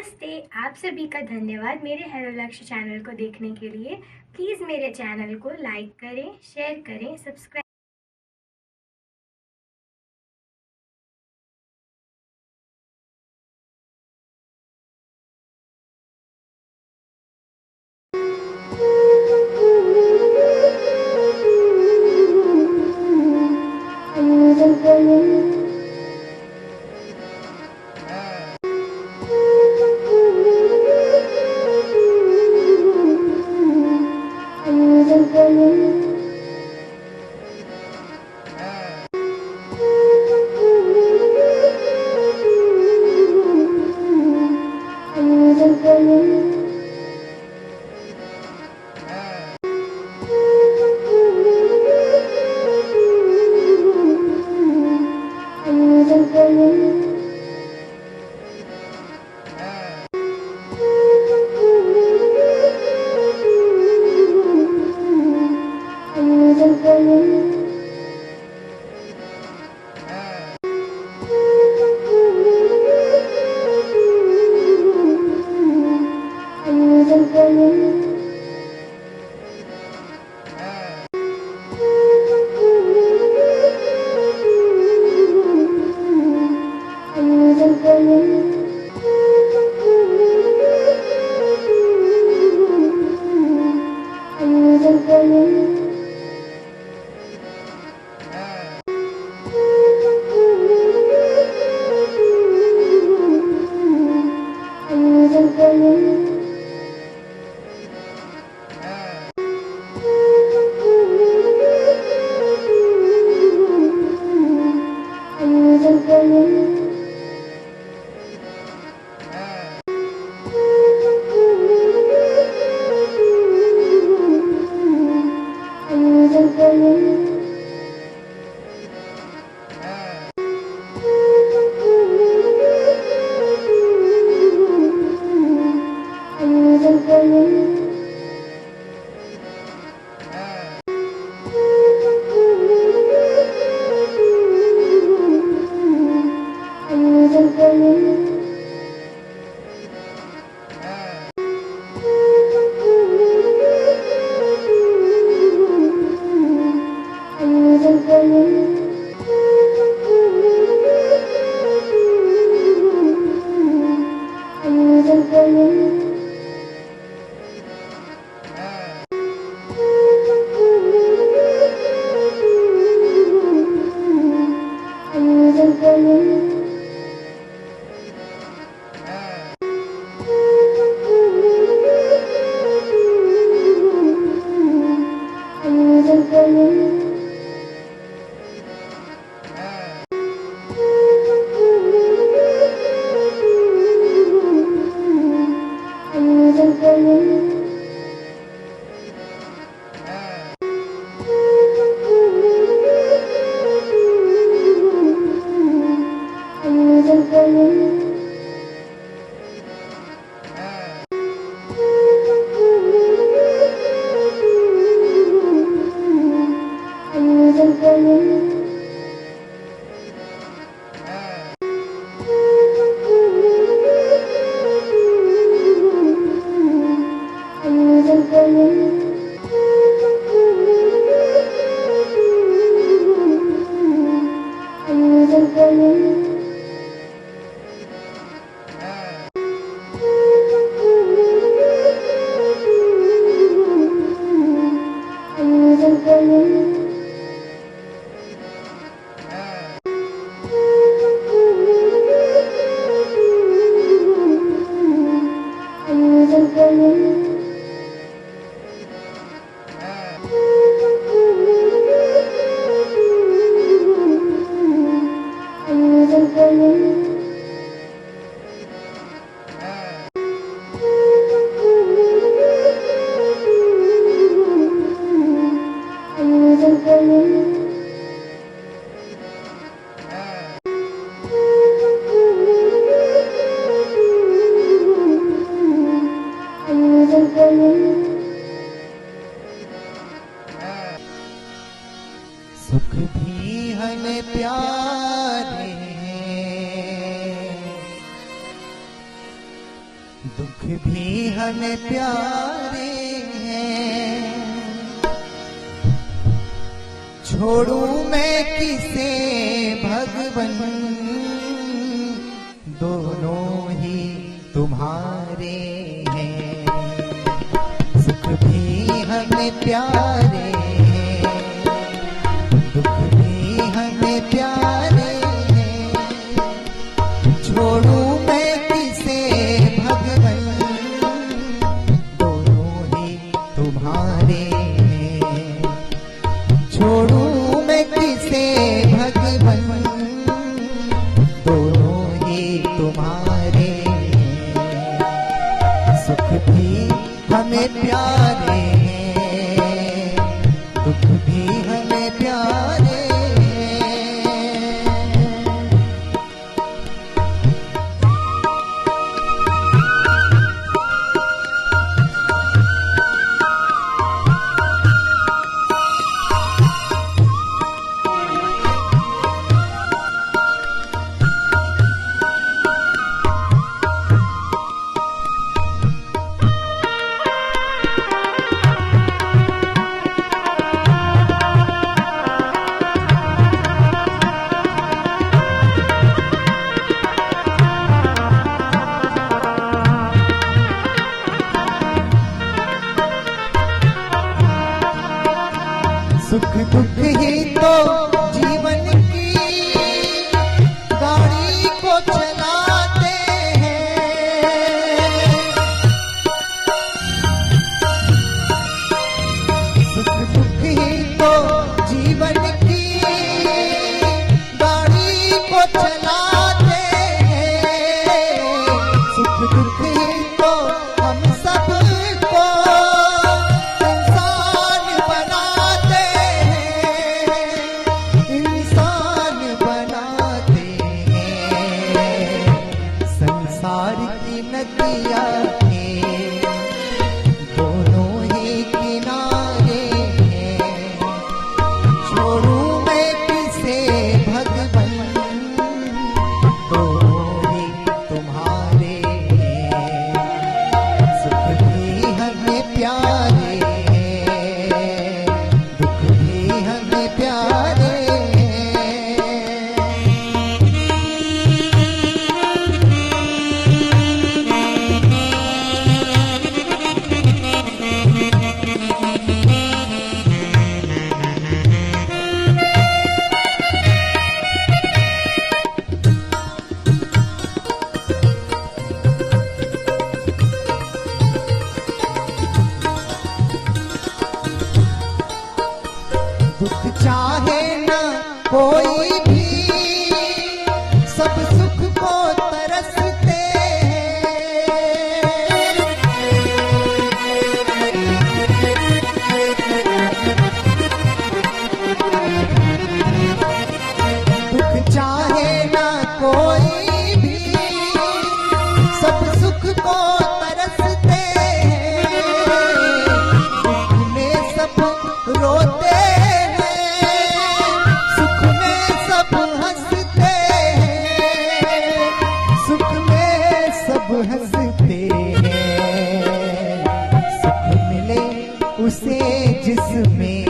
नमस्ते, आप सभी का धन्यवाद मेरे हेलो लक्ष्य चैनल को देखने के लिए। प्लीज़ मेरे चैनल को लाइक करें, शेयर करें, सब्सक्राइब सुख भी हन प्यारे दुख भी हमें प्यारे हैं। छोड़ू मैं किसे भगवन, दोनों ही तुम्हारे हैं। सुख भी हमें प्यारे हैं, दुख भी हमें प्यारे हैं। छोड़ू मैं किसे भगवन, दोनों ही तुम्हारे हैं। छोड़ू मैं किसे भगवन, दोनों ही तुम्हारे हैं। सुख भी हमें प्यारे हैं, दुख भी हमें प्यारे हैं। सुख दुख ही तो जीवन की गाड़ी को चलाते हैं। सुख दुख ही तो जीवन की गाड़ी को चलाते हैं। सुख दुख ही तो हम सबको इंसान बनाते हैं, इंसान बनाते हैं। संसार की नदियाँ के दोनों ही किनारे हैं। छोड़ू मैं किसे भगवन, दोनों ही तुम्हारे हैं। सुख भी हमें प्यारे हैं, दुख भी हमें प्यारे हैं। दुख चाहे न कोई भी, सब सुख को तरसते हैं। दुख चाहे न कोई भी, सब सुख को तरसते हैं। दुख में सब रोते हैं, सुख में सब हंसते हैं। सुख में सब हंसते हैं। सुख मिले उसे जिसमें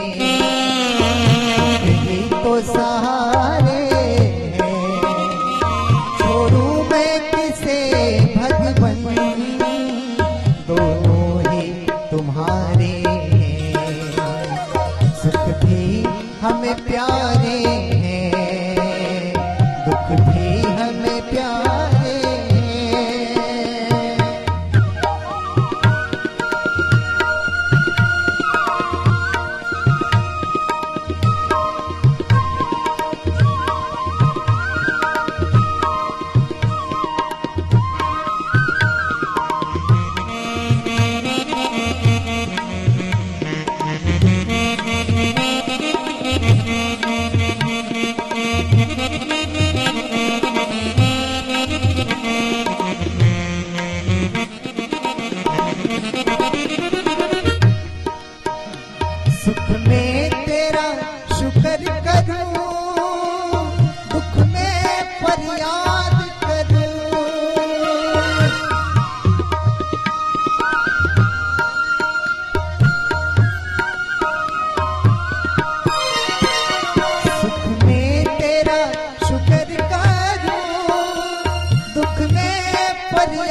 यही तो सहारे हैं। छोड़ू मैं किसे भगवन, दोनों ही तुम्हारे हैं। सुख भी हमें प्यारे हैं, दुख भी हमें प्यारे हैं।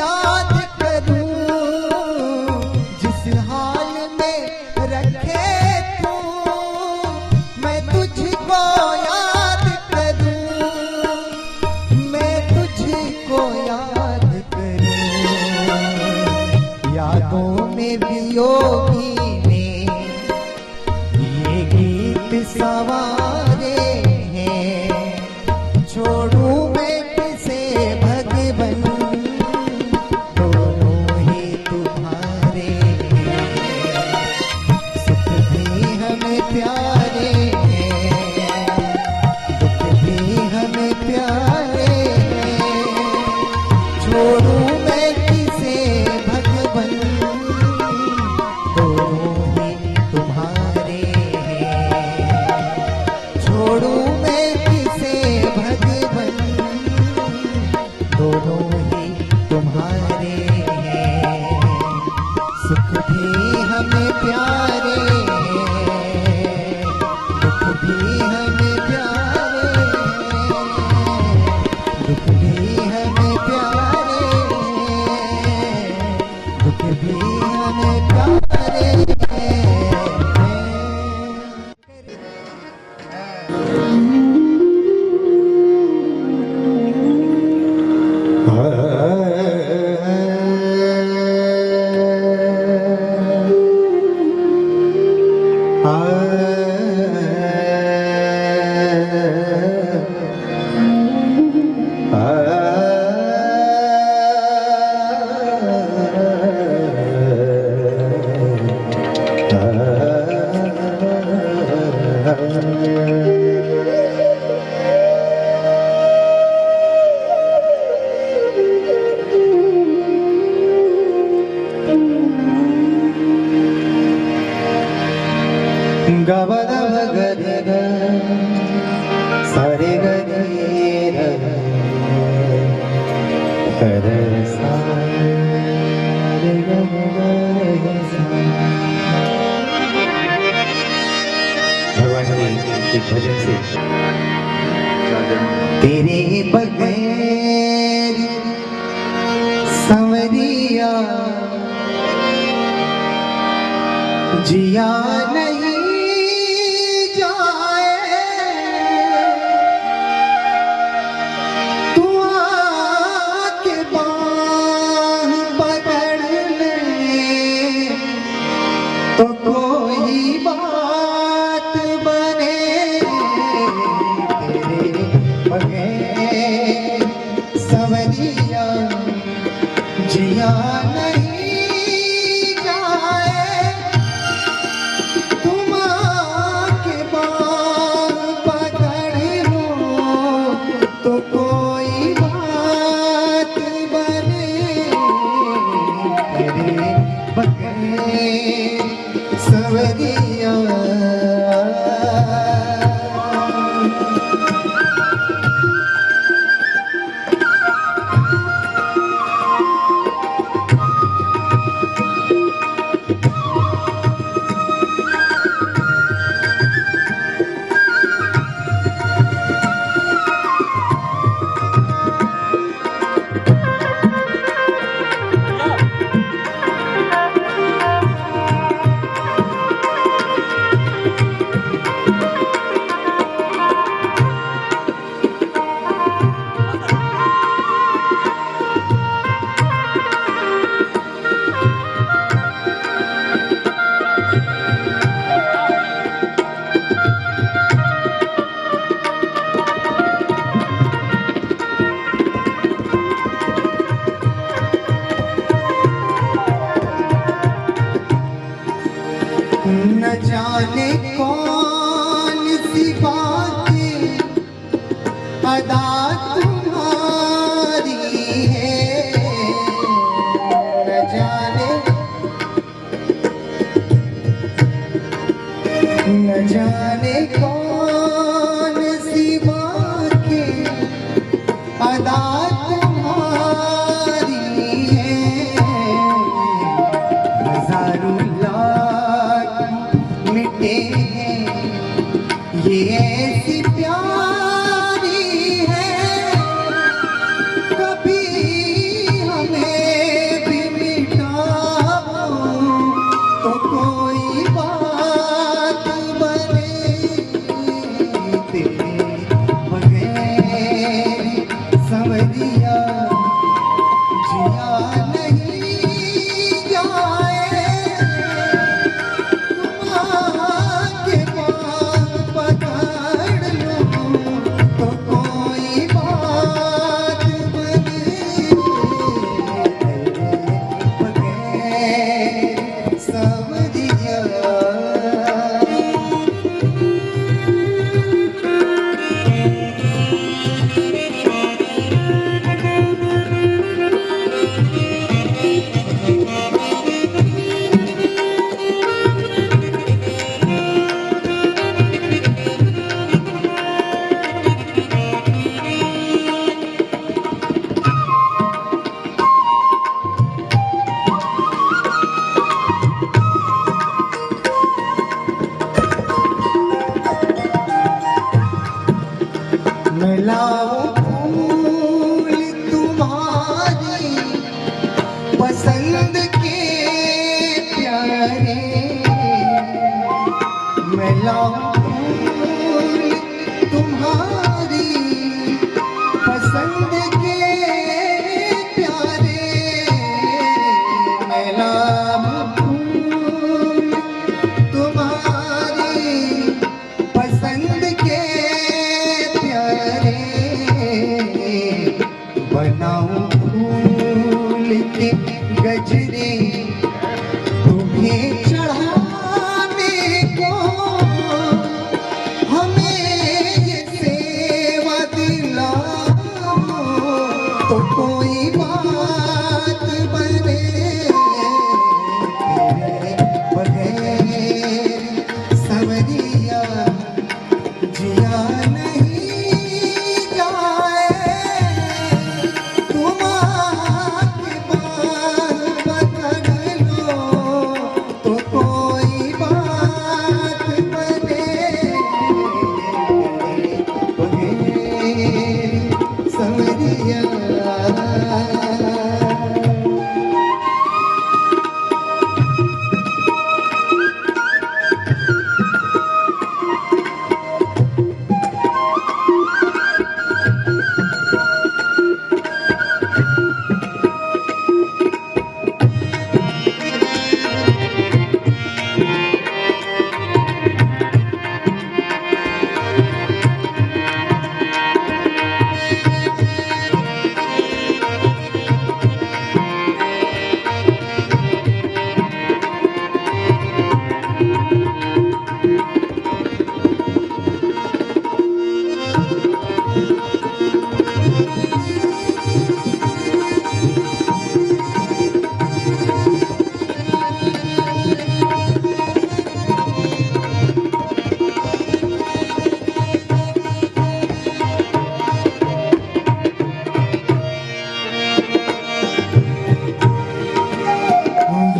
याद करूं, जिस हाल में रखे तू, मैं तुझको याद करूं, मैं तुझको याद करूं। यादों में वियोगी ने ये गीत सवारे हैं, छोड़ूं मैं किसे भगवन, दोनों ही तुम्हारे हैं। सुख भी हमें प्यारे हैं, दुख भी हमें प्यारे हैं, छोड़ूं मैं किसे भगवन, दोनों ही तुम्हारे हैं। छोड़ूं मैं किसे भगवन, दोनों ही तुम्हारे हैं। सुख भी हमें प्यारे हैं, दुख भी हमें प्यारे हैं, दुख भी हमें प्यारे हैं, दुख भी हमें प्यारे हैं। गबद भगद सारे गरे भगवान की एक भजन से तेरे बगैर संवरिया जिया नहीं जाए, तू आके बाँह पकड़ ले तो कोई बात बने। तेरे बगैर संवरिया जिया नहीं जाए, तुम आके बाँह पकड़ लो तो कोई बात बने। तेरे बगैर संवरिया न जाने कौन सी बातें अदा तुम्हारी है, न जाने कौन सी बातें अदा तुम्हारी है। हजारों लाख मिटे हैं ये ऐसी प्यारी है, कभी हमें पसंद के प्यारे मैं लाऊं फूल तुम्हारी पसंद के प्यारे मैं लाऊं फूल तुम्हारी पसंद के प्यारे बनाऊं फूल के गजरे तुम्हें चढ़ाने को हमें ये सेवा दिलाओ तो कोई बात बने तेरे बगैर सवरिया जिया नहीं जाए तुम आके बात पकड़ लो तो कोई बात बने बगैर सवरिया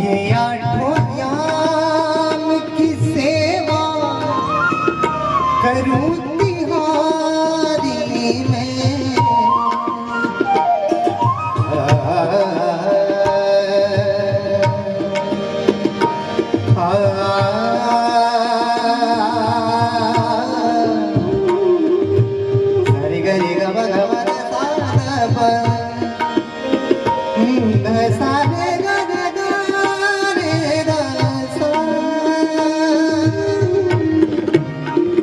ये आठों याम की सेवा करूं तिहारी में हरि गरि ग ब ग ब र सा ध प ध सा रे ग ग ग रे ग सा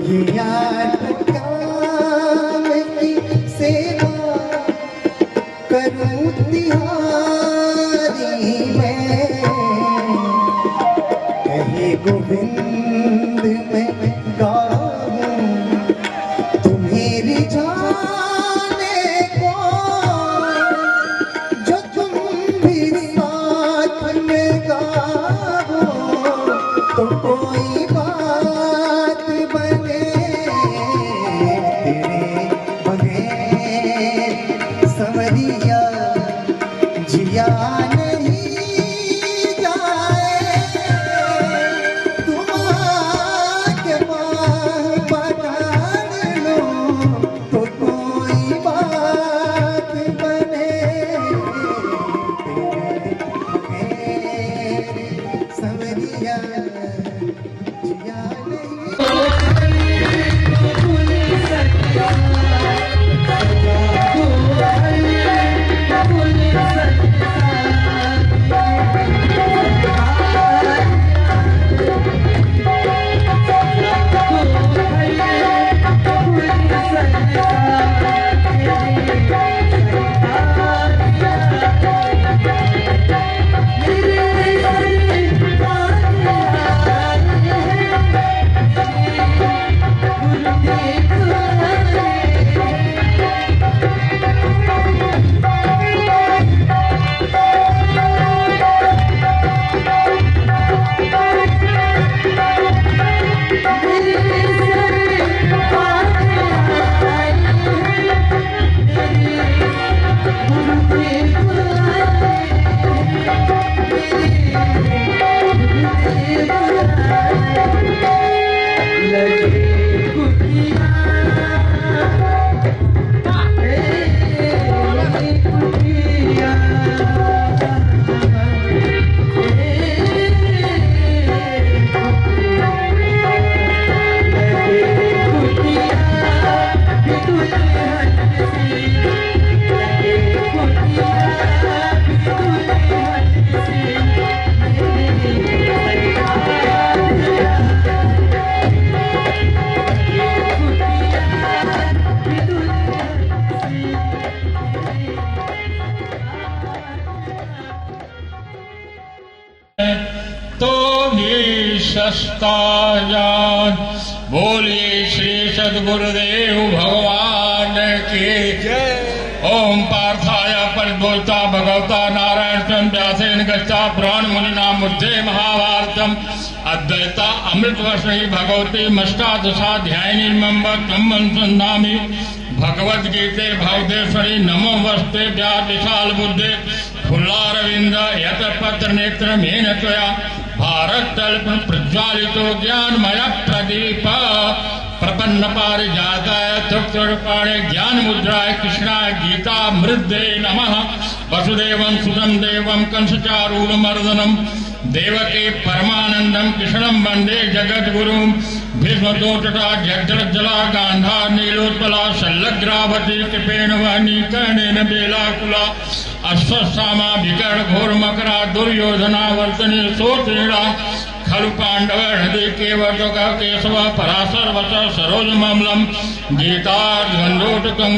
ये आठ काम की सेवा करूं तिहारी में कहे गोविंद में गाऊं तुम्हें रिझाने को जो तुम भी साथ में गाओ तो कोई बात बने तेरे बगैर सवरिया जिया नहीं जाए तुम तो ही सस्ता जान। बोलिए श्री सद्गुरुदेव भगवान की जय। ओम पार्थाय परिदोषता भगवता नारायण स्वयं व्यासेन गच्छा पुराण मुनिना मुद्दे महाभारतम अद्वैता अमृतवर्षि भगवती मष्टादशाध्यायिनी मम्बम संधामी भगवद्गीते भवदेश्वरी नमो वस्ते व्यास विशाल बुद्धे फुल्लारविंद यत पत्र नेत्र मेन त्वया भारत तल्प प्रज्वालितो ज्ञानमय प्रदीप प्रपन्न पारिजाताय तत्वरूपाणे ज्ञान मुद्राय कृष्णाय गीता मृद्दे नमः। वसुदेवं सुतं देवं कंसचारूढमर्दनं देवकी परमानंदम कृष्णं वंदे जगद्गुरुं। भीष्मदोषटा जगज्जला गांधार नीलोत्पला शल्यग्रावती कृपेण वाणी कर्णेन बेलाकुला अश्वत्थामा विकर्ण घोर मकरा दुर्योधना वर्तने सोत्रीणा खलु पांडव हृदय केवट केशव पराशर वच सरोज ममलम गीतार्धोटकं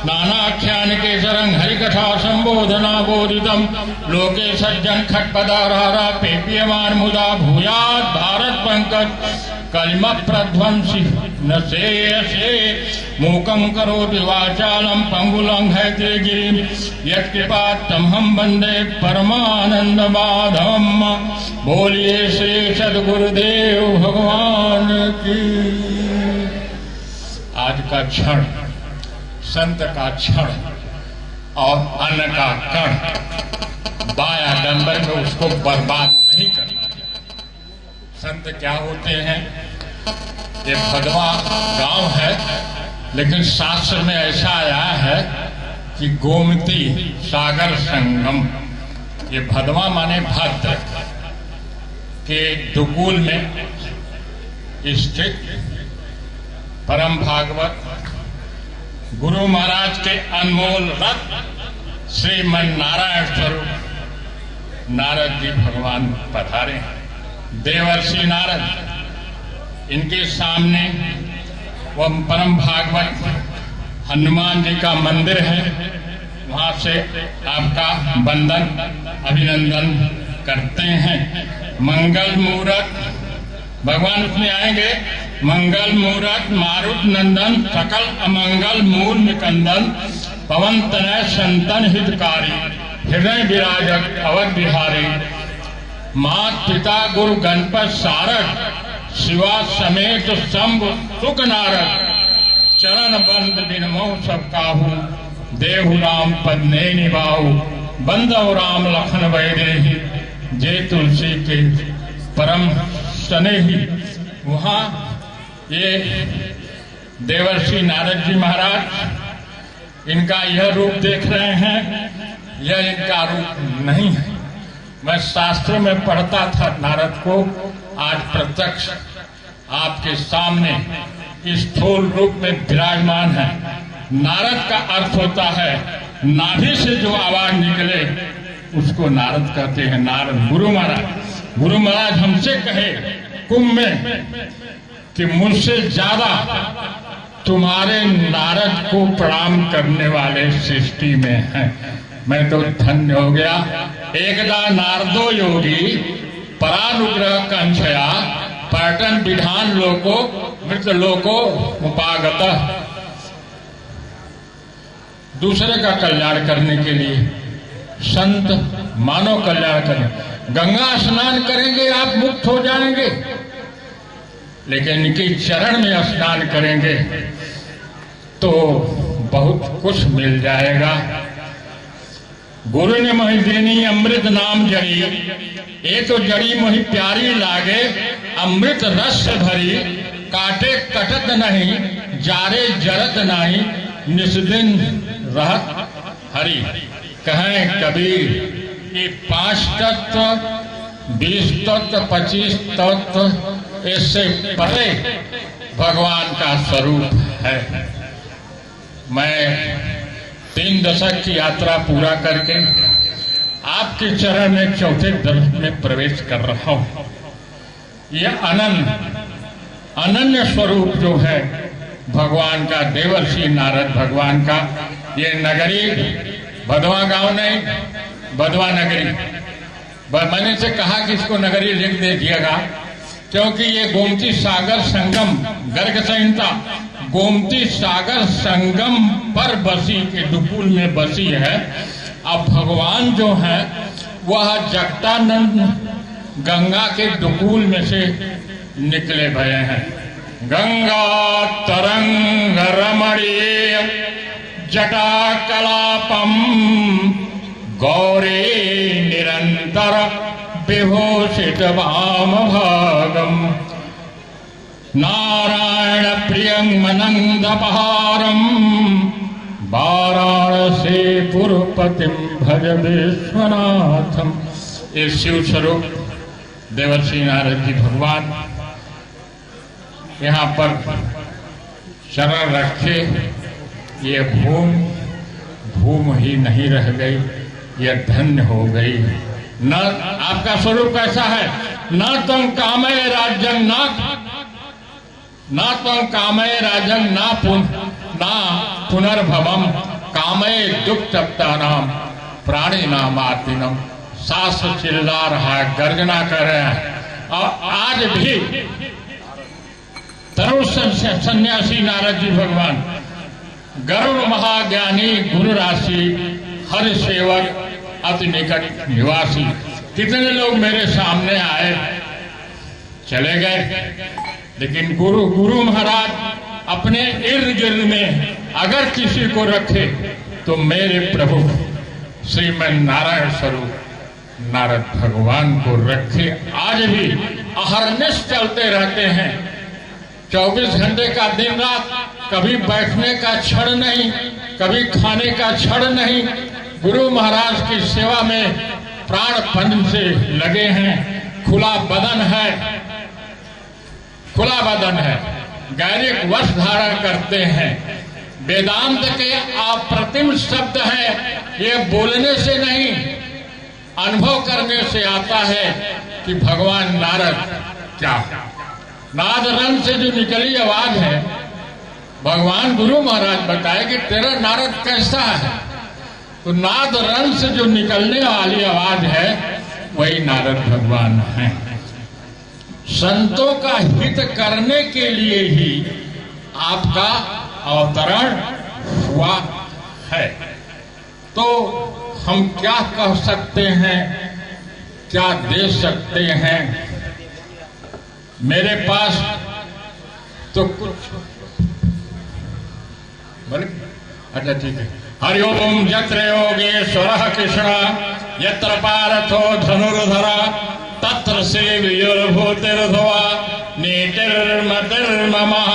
नानाख्यान केसरं हरिकथा संबोधना बोधितम लोके सज्जन खट्पदारहारा पेप्यमान मुदा भूयात् भारत पंकज कलिम प्रध्वंसी न शेषे मूकं करोति वाचालं पंगुलं हैते गिरिं यत्कृपात् तमहं वन्दे परमानंद माधवम्। बोलिए श्री सद्गुरुदेव भगवान की। आज का क्षण संत का क्षण और अन्न का कण बाया डंबर में उसको बर्बाद नहीं करना। संत क्या होते हैं? ये भदवा गांव है, लेकिन शास्त्र में ऐसा आया है कि गोमती सागर संगम। ये भदवा माने भद्र के दुकूल में स्थित परम भागवत गुरु महाराज के अनमोल रत्न श्रीमन नारायण स्वरूप नारद जी भगवान पधारे हैं। देवर्षि नारद, इनके सामने वह परम भागवत हनुमान जी का मंदिर है। वहां से आपका वंदन अभिनंदन करते हैं। मंगल मुहूर्त भगवान उसमें आएंगे। मंगल मुहूर्त मारुत नंदन सकल अमंगल मूल निकंदन पवन तनय संतन हितकारी हृदय विराजक अवध बिहारी मात पिता गुरु गणपत सारक शिवा समेत शंभु सुख नारद चरण बंद दिन मोह सब काहू देहु राम पद ने निभाऊ बंदव राम लखन वैदेही जय तुलसी के परम स्नेही। वहाँ ये देवर्षि नारद जी महाराज, इनका यह रूप देख रहे हैं, यह इनका रूप नहीं है। मैं शास्त्रों में पढ़ता था नारद को, आज प्रत्यक्ष आपके सामने इस स्थूल रूप में विराजमान है। नारद का अर्थ होता है नाभि से जो आवाज निकले उसको नारद कहते हैं। नारद गुरु महाराज हमसे कहे कुंभ में कि मुझसे ज्यादा तुम्हारे नारद को प्रणाम करने वाले सृष्टि में हैं। मैं तो धन्य हो गया। एकदा नारदो योगी परानुग्रह कंक्षया पर्यटन विधान लोको मृत लोको उपागत। दूसरे का कल्याण करने के लिए संत मानव कल्याण करें। गंगा स्नान करेंगे आप मुक्त हो जाएंगे, लेकिन इनके चरण में स्नान करेंगे तो बहुत कुछ मिल जाएगा। गुरु ने मोहि देनी अमृत नाम जड़ी, ये तो जड़ी मोहि प्यारी लागे अमृत रस से भरी काटे कटत नहीं जारे जरत नहीं निस्दिन रहत हरि। कहें कबीर ये 5 तत्व 20 तत्व 25 तत्व इससे परे भगवान का स्वरूप है। मैं 3 दशक की यात्रा पूरा करके आपके चरण में 4थे दशक में प्रवेश कर रहा हूं। यह अनन्य स्वरूप जो है भगवान का, देवर्षि नारद भगवान का, ये नगरी भदवा गांव नहीं, भदवा नगरी मैंने इसे कहा कि इसको नगरी लिख दीजिएगा, क्योंकि ये गोमती सागर संगम, गर्ग संहिता गोमती सागर संगम पर बसी के दुकुल में बसी है। अब भगवान जो है वह जगतानंद गंगा के दुकुल में से निकले भये हैं। गंगा तरंग रमणीय जटा कलापम गौरी निरंतर विभूषित वाम भागम नारायण प्रियं मनंदपहारम वाराणसी पुरपतिम भज विश्वनाथम। ये शिव स्वरूप देवर्षि नारद जी भगवान यहाँ पर शरण रखे। ये भूम ही नहीं रह गई, ये धन्य हो गई। न आपका स्वरूप कैसा है? न तुम कामय राज्यं न तुम कामय राजन ना पुनर्भवम कामय दुख तप्ता नाम प्राणी नाम आतिनम। सास चिल्ला रहा है, गर्जना कर रहे हैं। और आज भी तरुण सन्यासी नारद जी भगवान, गरुड़ महाज्ञानी गुरु राशि, हर सेवक अति निकट निवासी, कितने लोग मेरे सामने आए चले गए, लेकिन गुरु महाराज अपने इर्द गिर्द में अगर किसी को रखे तो मेरे प्रभु श्रीमन नारायण स्वरूप नारद भगवान को रखे। आज भी अहरनिश चलते रहते हैं, 24 घंटे का दिन रात, कभी बैठने का क्षण नहीं, कभी खाने का क्षण नहीं। गुरु महाराज की सेवा में प्राणपण से लगे हैं। खुला बदन है, गैरिक वस्त्र धारण करते हैं। वेदांत के अप्रतिम शब्द है, ये बोलने से नहीं अनुभव करने से आता है कि भगवान नारद क्या नाद रन से जो निकली आवाज है, भगवान गुरु महाराज बताए कि तेरा नारद कैसा है, तो नाद रन से जो निकलने वाली आवाज है वही नारद भगवान है। संतों का हित करने के लिए ही आपका अवतरण हुआ है। तो हम क्या कह सकते हैं, क्या दे सकते हैं? मेरे पास तो कुछ अच्छा ठीक है। हरिओम यत्र योगेश्वर कृष्ण यत्र पार्थो धनुर्धरा तत्र सेव्योर्भूतिर्ध्रुवा नीतिर्मतिर्ममः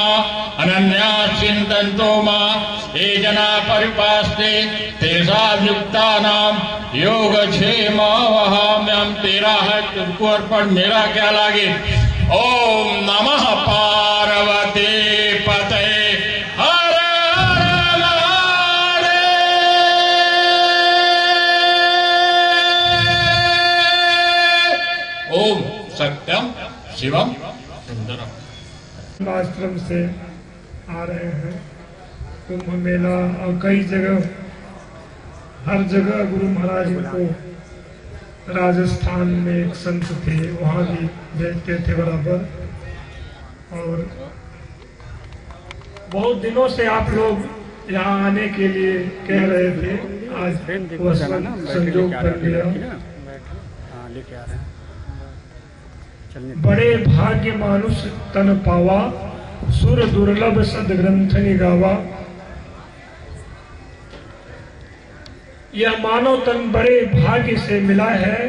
अनन्या चिन्तन्तो मां ये जना परिपास्ते तेषां युक्तानां योगक्षेमवहाम्यहम्। तेरा है तुमको अर्पण, मेरा क्या लागे। ओम नमः पार्वती पते हर हर महादेव। ओम सत्यम शिवम सुंदरम। आश्रम से आ रहे हैं कुंभ मेला और कई जगह, हर जगह गुरु महाराज को, राजस्थान में एक संत थे वहाँ भी भेजते थे बराबर। और बहुत दिनों से आप लोग यहाँ आने के लिए कह रहे थे, आज वह संजोग बन गया। बड़े भाग्य मानुष तन पावा सुर दुर्लभ सदग्रंथ निगावा। यह मानव तन बड़े भाग्य से मिला है,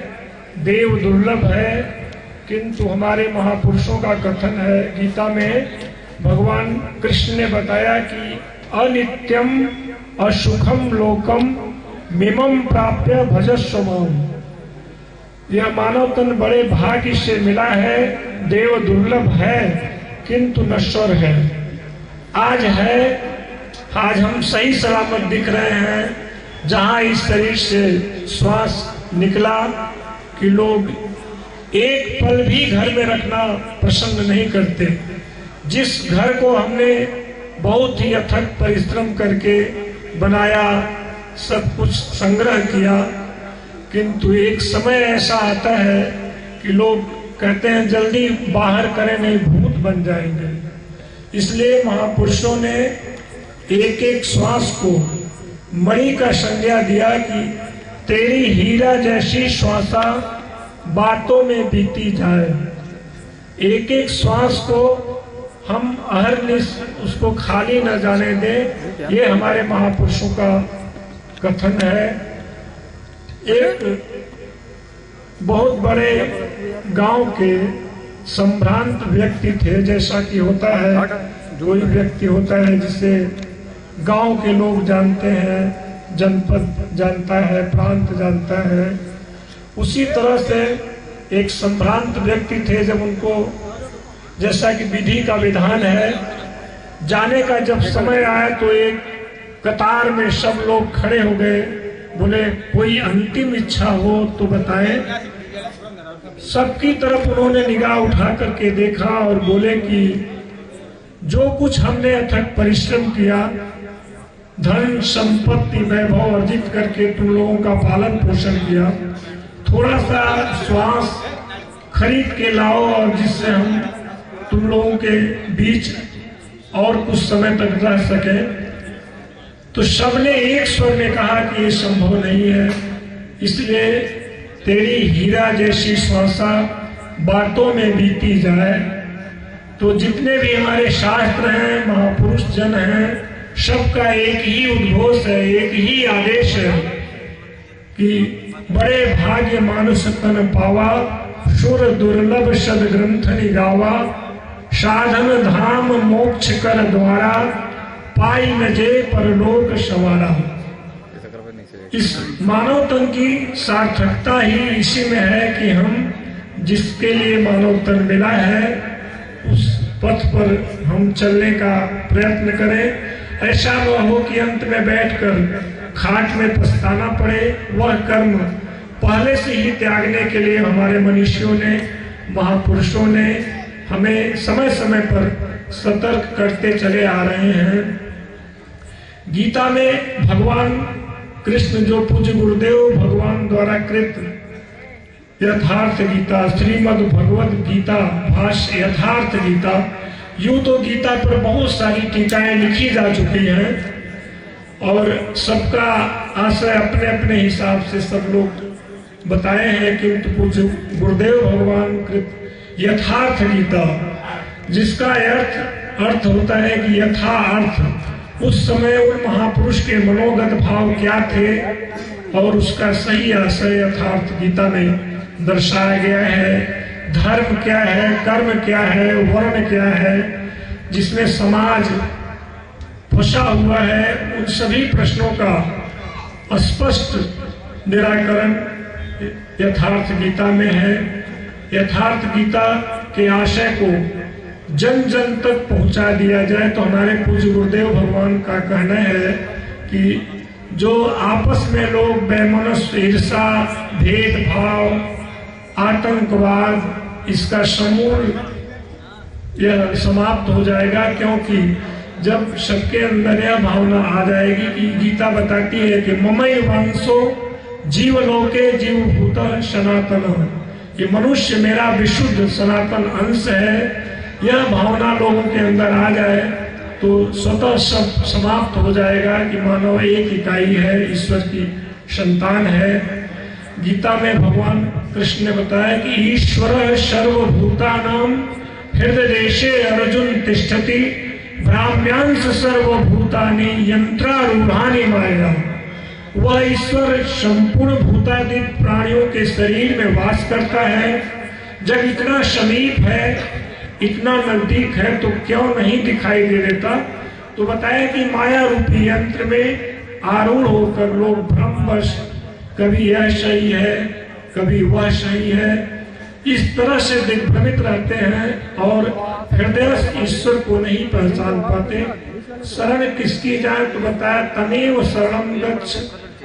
देव दुर्लभ है। किंतु हमारे महापुरुषों का कथन है, गीता में भगवान कृष्ण ने बताया कि अनित्यम अशुखम लोकम मिमम प्राप्य भजस्व माम। यह मानव तन बड़े भाग्य से मिला है, देव दुर्लभ है किंतु नश्वर है। आज हम सही सलामत दिख रहे हैं। जहां इस शरीर से श्वास निकला कि लोग एक पल भी घर में रखना पसंद नहीं करते। जिस घर को हमने बहुत ही अथक परिश्रम करके बनाया, सब कुछ संग्रह किया, किंतु एक समय ऐसा आता है कि लोग कहते हैं जल्दी बाहर करें नहीं भूत बन जाएंगे। इसलिए महापुरुषों ने एक एक श्वास को मणि का संज्ञा दिया कि तेरी हीरा जैसी श्वासा बातों में बीती जाए। एक एक श्वास को हम अहरनिश उसको खाली न जाने दें, ये हमारे महापुरुषों का कथन है। एक बहुत बड़े गांव के संभ्रांत व्यक्ति थे, जैसा कि होता है कोई व्यक्ति होता है जिसे गांव के लोग जानते हैं, जनपद जानता है, प्रांत जानता है। उसी तरह से एक संभ्रांत व्यक्ति थे। जब उनको जैसा कि विधि का विधान है, जाने का जब समय आया तो एक कतार में सब लोग खड़े हो गए। बोले कोई अंतिम इच्छा हो तो बताएं। सबकी तरफ उन्होंने निगाह उठा करके देखा और बोले कि जो कुछ हमने अथक परिश्रम किया, धन संपत्ति वैभव अर्जित करके तुम लोगों का पालन पोषण किया, थोड़ा सा श्वास खरीद के लाओ और जिससे हम तुम लोगों के बीच और कुछ समय तक रह सके। तो सबने एक स्वर में कहा कि ये संभव नहीं है, इसलिए तेरी हीरा जैसी श्वासा बातों में बीती जाए। तो जितने भी हमारे शास्त्र हैं, महापुरुष जन हैं, सबका एक ही उद्घोष है, एक ही आदेश है कि बड़े भाग्य मानुष तन पावा, सुर दुर्लभ सद ग्रंथ निगावा, साधन धाम मोक्ष कर द्वारा, पाई न जे परलोक सवारा। इस मानव तन की सार्थकता ही इसी में है कि हम जिसके लिए मानव तन मिला है उस पथ पर हम चलने का प्रयत्न करें। ऐसा न हो कि अंत में बैठकर खाट में पछताना पड़े। वह कर्म पहले से ही त्यागने के लिए हमारे मनीषियों ने, महापुरुषों ने हमें समय समय पर सतर्क करते चले आ रहे हैं। गीता में भगवान कृष्ण, जो पूज्य गुरुदेव भगवान द्वारा कृत यथार्थ गीता, श्रीमद् भगवद गीता भाष्य यथार्थ गीता, यूं तो गीता पर बहुत सारी टीकाएं लिखी जा चुकी हैं और सबका आशय अपने अपने हिसाब से सब लोग बताए हैं, किंतु पूज्य गुरुदेव भगवान कृत यथार्थ गीता, जिसका अर्थ होता है कि यथा अर्थ, उस समय उन महापुरुष के मनोगत भाव क्या थे और उसका सही आशय यथार्थ गीता में दर्शाया गया है। धर्म क्या है, कर्म क्या है, वर्ण क्या है, जिसमें समाज फंसा हुआ है, उन सभी प्रश्नों का स्पष्ट निराकरण यथार्थ गीता में है। यथार्थ गीता के आशय को जन जन तक पहुंचा दिया जाए तो हमारे पूज्य गुरुदेव भगवान का कहना है कि जो आपस में लोग वैमनस्य, ईर्षा, भेदभाव, आतंकवाद, इसका समूल यह समाप्त हो जाएगा। क्योंकि जब सबके अंदर यह भावना आ जाएगी कि गीता बताती है कि ममई वंशो जीवलोके जीवभूत सनातन, ये मनुष्य मेरा विशुद्ध सनातन अंश है, यह भावना लोगों के अंदर आ जाए तो स्वतः सब समाप्त हो जाएगा कि मानव एक इकाई है, ईश्वर की संतान है। गीता में भगवान कृष्ण ने बताया कि ईश्वर सर्वभूतानां हृदय देशे अर्जुन तिष्ठति, ब्राह्म्यांश सर्वभूतानि यंत्रारूढ़ानि माया। वह ईश्वर संपूर्ण भूतादित प्राणियों के शरीर में वास करता है। जब इतना समीप है, इतना नजदीक है, तो क्यों नहीं दिखाई दे देता। तो बताया कि माया रूपी यंत्र में आरूढ़ होकर लोग भ्रमवश, कभी यह सही है, कभी वह सही है, इस तरह से दिग्भ्रमित रहते हैं और हृदय ईश्वर को नहीं पहचान पाते। शरण किसकी जाए तो बताया तमेव शरणं गच्छ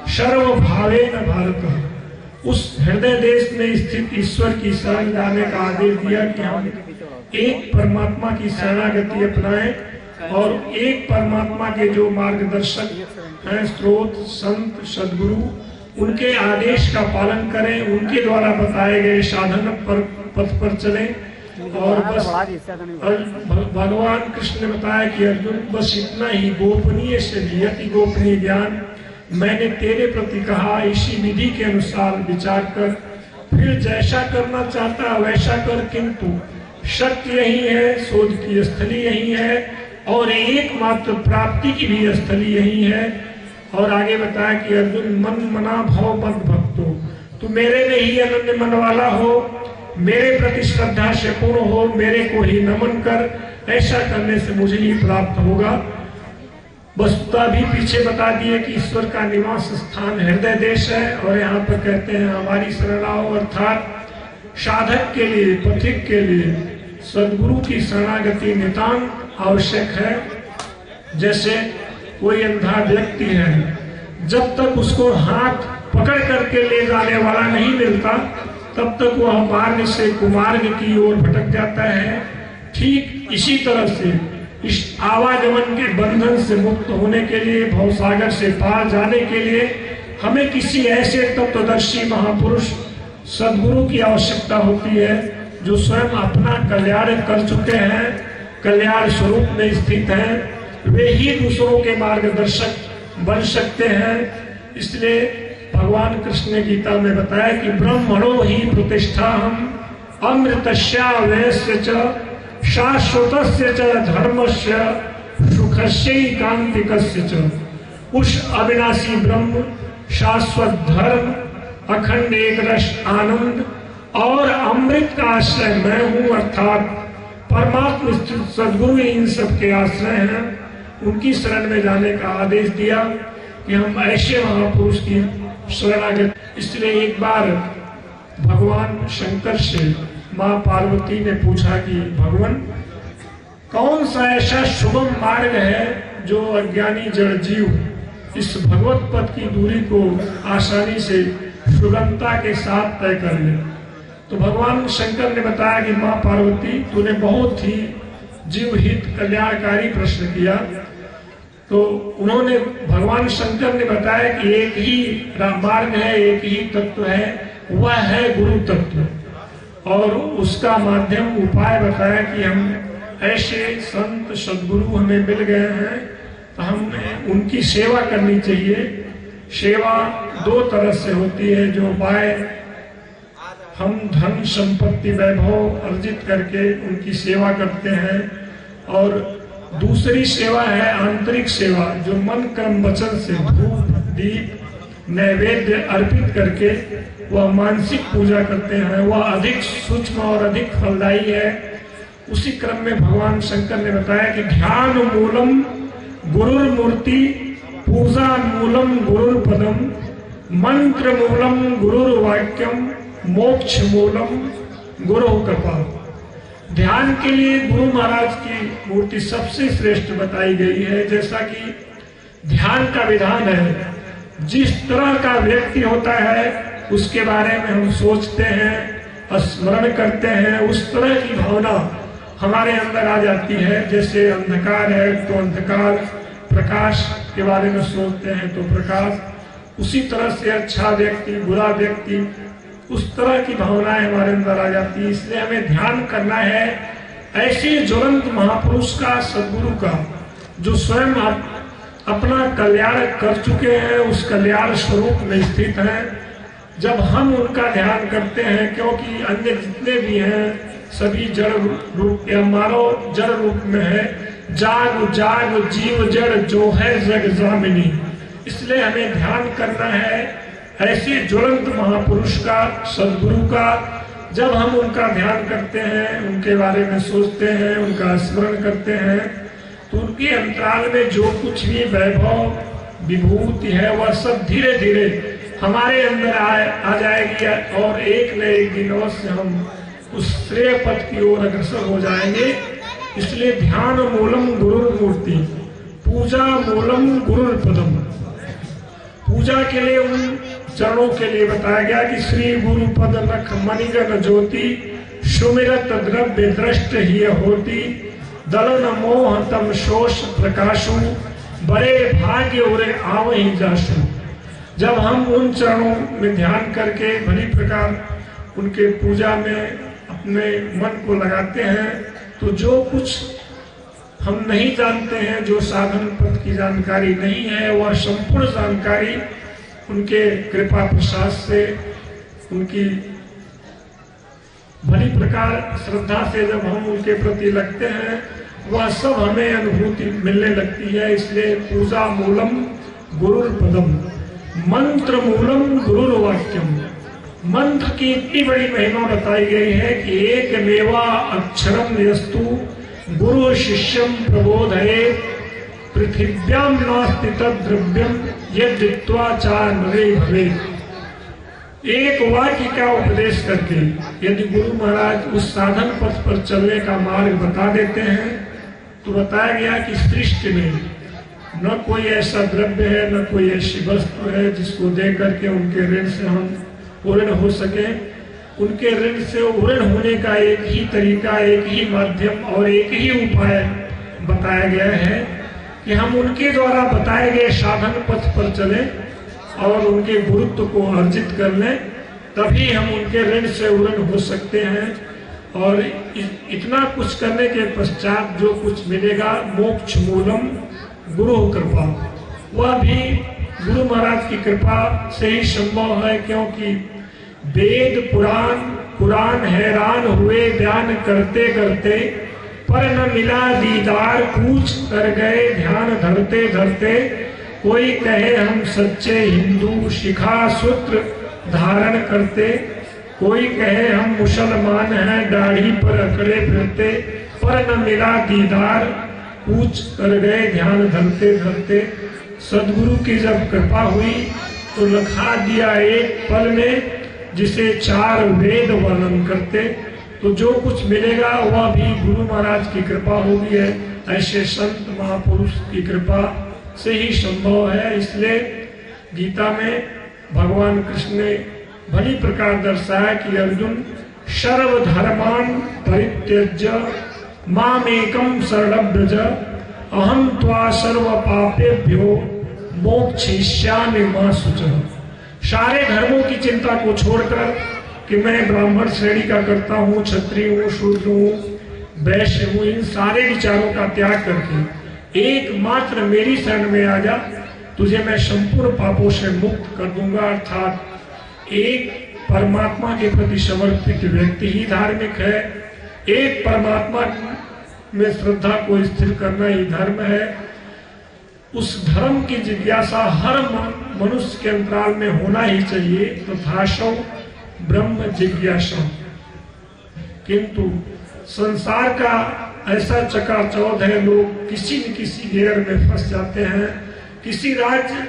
सर्वभावेन भारत। उस हृदय देश में स्थित ईश्वर की शरण जाने का आदेश दिया कि हम एक परमात्मा की शरणागति अपनाएं और एक परमात्मा के जो मार्गदर्शक हैं, स्रोत, संत, सदगुरु, उनके आदेश का पालन करें, उनके द्वारा बताए गए साधन पर पथ पर चलें। और बस भगवान कृष्ण ने बताया कि अर्जुन बस इतना ही गोपनीय से भी अति गोपनीय ज्ञान मैंने तेरे प्रति कहा, इसी विधि के अनुसार विचार कर, फिर जैसा करना चाहता वैसा कर, किंतु सत्य यही है, शोध की स्थली यही है और एकमात्र प्राप्ति की भी स्थली यही है। और आगे बताया कि अर्जुन मन मना भव मद भक्तो, तू मेरे में ही अनन्य मन वाला हो, मेरे प्रति श्रद्धा से पूर्ण हो, मेरे को ही नमन कर, ऐसा करने से मुझे ही प्राप्त होगा। वस्तुता भी पीछे बता दिए कि ईश्वर का निवास स्थान हृदय देश है और यहाँ पर कहते हैं हमारी शरणाओं, अर्थात साधक के लिए, पथिक के लिए सद्गुरु की शरणागति नितांत आवश्यक है। जैसे कोई अंधा व्यक्ति है, जब तक उसको हाथ पकड़ करके ले जाने वाला नहीं मिलता तब तक वह मार्ग से कुमार्ग की ओर भटक जाता है। ठीक इसी तरह से इस आवागमन के बंधन से मुक्त होने के लिए, भवसागर से पार जाने के लिए हमें किसी ऐसे तत्वदर्शी महापुरुष सद्गुरु की आवश्यकता होती है जो स्वयं अपना कल्याण कर चुके हैं, कल्याण स्वरूप में स्थित हैं। वे ही दूसरों के मार्गदर्शक बन सकते हैं। इसलिए भगवान कृष्ण ने गीता में बताया कि ब्रह्मणो ही प्रतिष्ठा हम अमृतस्या वैस्य च शाश्वतस्य च धर्मस्य सुखस्य कांतिकस्य च। उस अविनाशी ब्रह्म, शाश्वत धर्म, अखंड एक रस आनंद और अमृत का आश्रय मैं हूँ, अर्थात परमात्मा सद्गुरु इन सब के आश्रय हैं। उनकी शरण में जाने का आदेश दिया कि हम ऐसे महापुरुष की शरणागत। इसलिए एक बार भगवान शंकर से माँ पार्वती ने पूछा कि भगवान कौन सा ऐसा शुभम मार्ग है जो अज्ञानी जड़ जीव इस भगवत पद की दूरी को आसानी से सुगमता के साथ तय कर ले। तो भगवान शंकर ने बताया कि माँ पार्वती तूने बहुत ही जीव हित कल्याणकारी प्रश्न किया। तो उन्होंने भगवान शंकर ने बताया कि एक ही मार्ग है, एक ही तत्व है, वह है गुरु तत्व। और उसका माध्यम उपाय बताया कि हम ऐसे संत सद्गुरु हमें मिल गए हैं तो हमें उनकी सेवा करनी चाहिए। सेवा दो तरह से होती है, जो उपाय हम धन संपत्ति वैभव अर्जित करके उनकी सेवा करते हैं, और दूसरी सेवा है आंतरिक सेवा, जो मन कर्म वचन से धूप दीप नैवेद्य अर्पित करके वह मानसिक पूजा करते हैं, वह अधिक सूक्ष्म और अधिक फलदायी है। उसी क्रम में भगवान शंकर ने बताया कि ध्यान मूलम गुरुर मूर्ति, पूजा मूलम गुरुर पदम, मंत्र मूलम गुरुर वाक्यम, मोक्ष मूलम गुरु कृपा। ध्यान के लिए गुरु महाराज की मूर्ति सबसे श्रेष्ठ बताई गई है। जैसा कि ध्यान का विधान है, जिस तरह का व्यक्ति होता है उसके बारे में हम सोचते हैं, स्मरण करते हैं, उस तरह की भावना हमारे अंदर आ जाती है। जैसे अंधकार है तो अंधकार, प्रकाश के बारे में सोचते हैं तो प्रकाश, उसी तरह से अच्छा व्यक्ति बुरा व्यक्ति, उस तरह की भावनाएं हमारे अंदर आ जाती है। इसलिए हमें ध्यान करना है ऐसे ज्वलंत महापुरुष का, सद्गुरु का, जो स्वयं अपना कल्याण कर चुके हैं, उस कल्याण स्वरूप में स्थित हैं। जब हम उनका ध्यान करते हैं, क्योंकि अन्य जितने भी हैं सभी जड़ रूप या मानव जड़ रूप में है, जाग जाग जीव जड़ जो है जग जामिनी। इसलिए हमें ध्यान करना है ऐसे ज्वलंत महापुरुष का, सद्गुरु का। जब हम उनका ध्यान करते हैं, उनके बारे में सोचते हैं, उनका स्मरण करते हैं, तो उनके अंतराल में जो कुछ भी वैभव विभूति है वह सब धीरे धीरे हमारे अंदर आ जाएगी, और एक न एक दिन अवश्य हम उस श्रेय पथ की ओर अग्रसर हो जाएंगे। इसलिए ध्यान मूलम गुरुर मूर्ति, पूजा मूलम गुरुर पदम। पूजा के लिए उन चरणों के लिए बताया गया कि श्री गुरु पद नख मणिगण ज्योति, सुमिरत द्रव्य दृष्ट ही होती, दलन मोह तम शोष प्रकाशु, बड़े भाग्य उरे आवहि जासु। जब हम उन चरणों में ध्यान करके भली प्रकार उनके पूजा में अपने मन को लगाते हैं, तो जो कुछ हम नहीं जानते हैं, जो साधन पथ की जानकारी नहीं है, वह संपूर्ण जानकारी उनके कृपा प्रसाद से, उनकी भली प्रकार श्रद्धा से जब हम उनके प्रति लगते हैं, वह सब हमें अनुभूति मिलने लगती है। इसलिए पूजा मूलम गुरुर पदम, मंत्र मूलम गुरुर वाक्यम। मंत्र की इतनी बड़ी महिमा बताई गई है कि एक मेवा अक्षरम यस्तु गुरु शिष्यम प्रबोधयेत्, पृथिव्याम नास्ति तद्द्रव्यम यद्वित्वा च नरे भवेत्। एक वाक्य का उपदेश करके यदि गुरु महाराज उस साधन पथ पर चलने का मार्ग बता देते हैं, तो बताया गया कि सृष्टि में न कोई ऐसा द्रव्य है, न कोई ऐसी वस्तु है जिसको देख करके उनके ऋण से हम पूर्ण हो सके। उनके ऋण से पूर्ण होने का एक ही तरीका, एक ही माध्यम और एक ही उपाय बताया गया है कि हम उनके द्वारा बताए गए साधन पथ पर चलें और उनके गुरुत्व को अर्जित कर लें, तभी हम उनके ऋण से उर्ण हो सकते हैं। और इतना कुछ करने के पश्चात जो कुछ मिलेगा, मोक्ष मूलम गुरु कृपा, वह भी गुरु महाराज की कृपा से ही संभव है। क्योंकि वेद पुराण हैरान हुए ध्यान करते करते, पर न मिला दीदार, पूछ कर गए ध्यान धरते धरते। कोई कहे हम सच्चे हिंदू, शिखा सूत्र धारण करते, कोई कहे हम मुसलमान हैं, दाढ़ी पर अकड़े फिरते। पर न मिला दीदार, पूछ कर गए ध्यान धरते धरते। सदगुरु की जब कृपा हुई तो लखा दिया एक पल में, जिसे 4 वेद वर्णन करते। तो जो कुछ मिलेगा वह भी गुरु महाराज की कृपा होगी है। ऐसे संत महापुरुष की कृपा से ही संभव है। इसलिए गीता में भगवान कृष्ण ने भली प्रकार दर्शाया कि अर्जुन सर्वधर्मान् परित्यज्य मामेकं शरणं व्रज, अहं त्वा सर्व पापेभ्यो मोक्षयिष्यामि मा शुचः। सारे धर्मों की चिंता को छोड़कर कि मैं ब्राह्मण श्रेणी का करता हूँ, क्षत्रिय हूँ, शूद्र हूँ, वैश्य हूँ, इन सारे विचारों का त्याग करके एकमात्र मेरी शरण में आ जा, तुझे मैं संपूर्ण पापों से मुक्त कर दूंगा। अर्थात एक परमात्मा के प्रति समर्पित व्यक्ति ही धार्मिक है। एक परमात्मा में श्रद्धा को स्थिर करना ही धर्म है। उस धर्म की जिज्ञासा हर मनुष्य के अंतराल में होना ही चाहिए। तो भाषौ ब्रह्म जिज्ञासा। किंतु संसार का ऐसा चकाचौंध है, लोग किसी न किसी घेर में फंस जाते हैं। किसी राज्य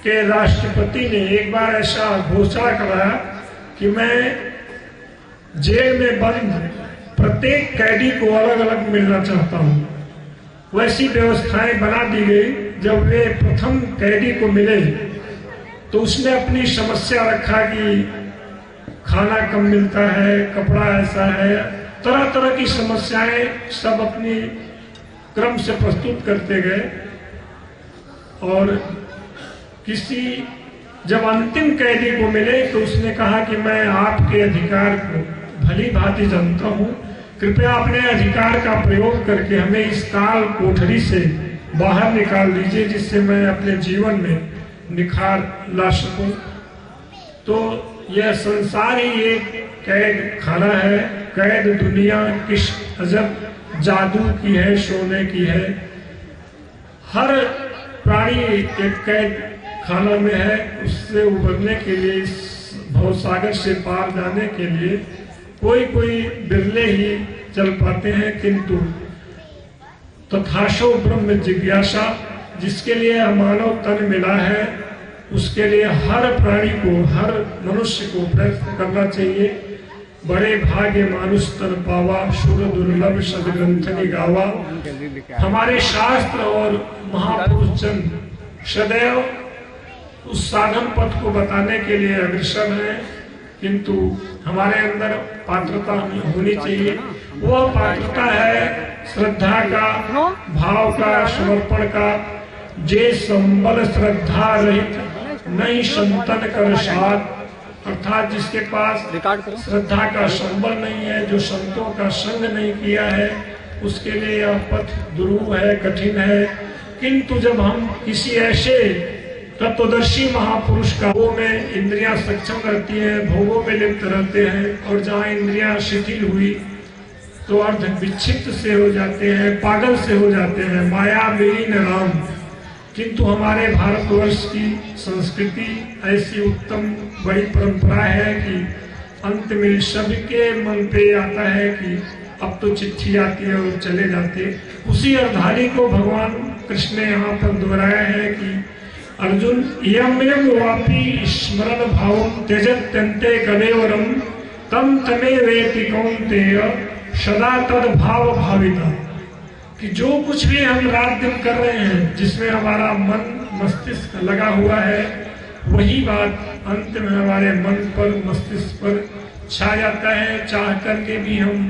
के राष्ट्रपति ने एक बार ऐसा घोषणा कराया कि मैं जेल में बंद प्रत्येक कैदी को अलग अलग मिलना चाहता हूँ। वैसी व्यवस्थाएं बना दी गई। जब वे प्रथम कैदी को मिले तो उसने अपनी समस्या रखा कि खाना कम मिलता है, कपड़ा ऐसा है, तरह तरह की समस्याएं सब अपनी क्रम से प्रस्तुत करते गए। और जब अंतिम कैदी को मिले तो उसने कहा कि मैं आपके अधिकार को भली भांति जानता हूँ, कृपया अपने अधिकार का प्रयोग करके हमें इस काल कोठरी से बाहर निकाल दीजिए, जिससे मैं अपने जीवन में निखार ला सकूं। तो यह संसार ही एक कैद खाना है। कैद दुनिया किस अजब जादू की है, सोने की है। हर प्राणी एक कैद खाना में है। उससे उबरने के लिए, इस भवसागर से पार जाने के लिए कोई बिरले ही चल पाते हैं। किंतु तथाशो ब्रह्म जिज्ञासा, जिसके लिए मानव तन मिला है, उसके लिए हर प्राणी को, हर मनुष्य को प्रयत्न करना चाहिए। बड़े भाग्य मानुष तन पावा, सुर दुर्लभ सदग्रंथ गावा। हमारे शास्त्र और महापुरुष जन सदैव उस साधन पथ को बताने के लिए अग्रसर है। किंतु हमारे अंदर पात्रता होनी चाहिए। वह पात्रता है श्रद्धा का, भाव का, समर्पण का। जे संबल श्रद्धा रहित नहीं संतन कर साथ, अर्थात जिसके पास श्रद्धा का संबल नहीं है, जो संतों का संग नहीं किया है, उसके लिए यह पथ दुरूह है, कठिन है। किंतु जब हम किसी ऐसे तत्वदर्शी महापुरुष का वो में इंद्रियां सक्षम रहती हैं, भोगों में लिप्त रहते हैं, और जहाँ इंद्रियां शिथिल हुई तो अर्ध विक्षिप्त से हो जाते हैं, पागल से हो जाते हैं, माया विलीन राम। किंतु हमारे भारतवर्ष की संस्कृति ऐसी उत्तम बड़ी परंपरा है कि अंत में सबके मन पे आता है कि अब तो चिट्ठी आती है और चले जाते। उसी अर्धारी को भगवान कृष्ण ने यहाँ पर दोहराया है कि अर्जुन यमेव वापी स्मरण भावम त्यजत्यन्ते कलेवरम तम तमे वेति कौन्तेय सदा तद भाव भाविता। कि जो कुछ भी हम रात दिन कर रहे हैं, जिसमें हमारा मन मस्तिष्क लगा हुआ है, वही बात अंत में हमारे मन पर मस्तिष्क पर छा जाता है। चाह करके भी हम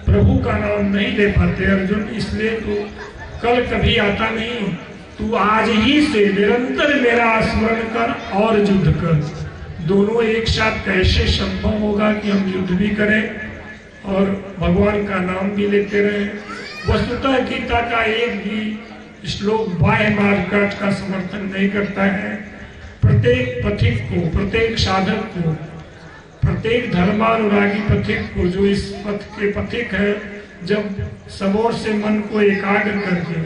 प्रभु का नाम नहीं ले पाते अर्जुन, इसलिए तू कल कभी आता नहीं, तू आज ही से निरंतर मेरा स्मरण कर और युद्ध कर। दोनों एक साथ कैसे संभव होगा कि हम युद्ध भी करें और भगवान का नाम भी लेते रहें। वस्तुतः गीता का एक भी श्लोक बाह्य मार्ग का समर्थन नहीं करता है। प्रत्येक पथिक को, प्रत्येक साधक को, प्रत्येक धर्मानुरागी पथिक को, जो इस पथ के पथिक है, जब सबोर से मन को एकाग्र करके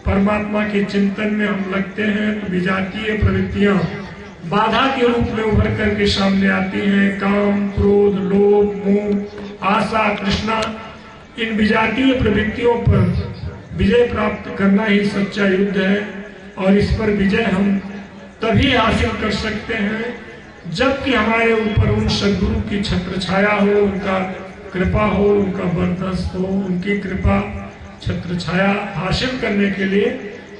परमात्मा के चिंतन में हम लगते हैं तो विजातीय प्रवृत्तियां बाधा के रूप में उभर करके सामने आती हैं। काम, क्रोध, लोभ, मोह, आशा, तृष्णा, इन विजातीय प्रवृत्तियों पर विजय प्राप्त करना ही सच्चा युद्ध है। और इस पर विजय हम तभी हासिल कर सकते हैं जबकि हमारे ऊपर उन सद्गुरु की छत्र छाया हो, उनका कृपा हो, उनका बरदस्त हो। उनकी कृपा छत्र छाया हासिल करने के लिए